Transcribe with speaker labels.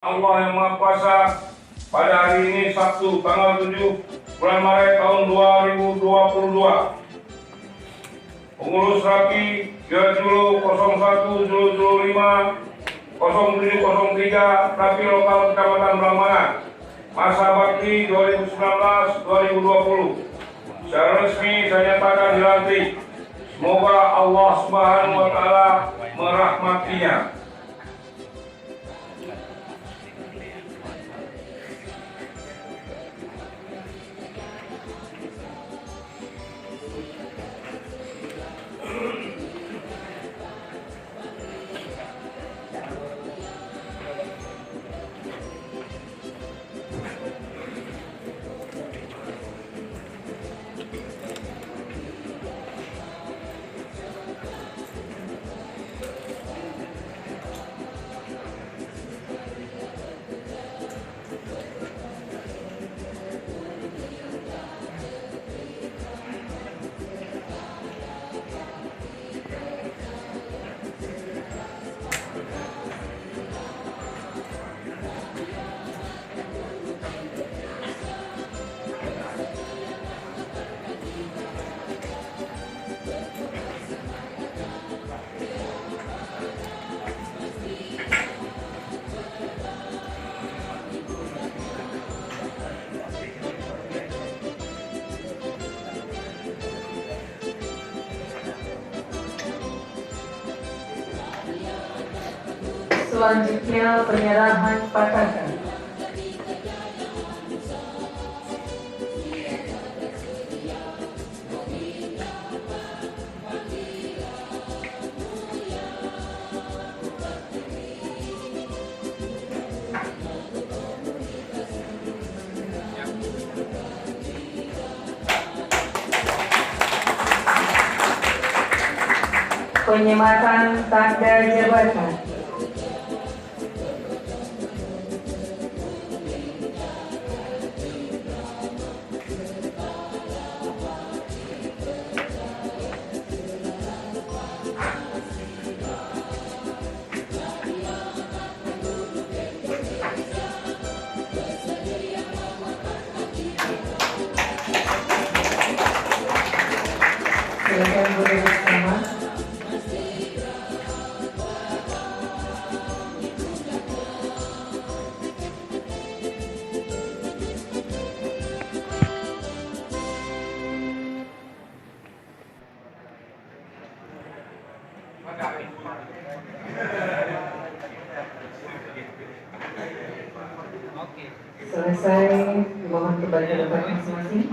Speaker 1: Allah yang Maha Kuasa, pada hari ini Sabtu tanggal 7 bulan Maret tahun 2022. Pengurus rapi Julu 01 Julu 5 0703 rapi lokal Kecamatan Blambangan, masa bakti 2019-2020. Secara resmi saya nyatakan dilantik. Semoga Allah Subhanahu wa Ta'ala merahmatinya.
Speaker 2: Selanjutnya penyerahan patakan. Penyematan tanda jabatan. Silakan berdiri bersama. Selesai, mohon kembali ke tempat masing-masing.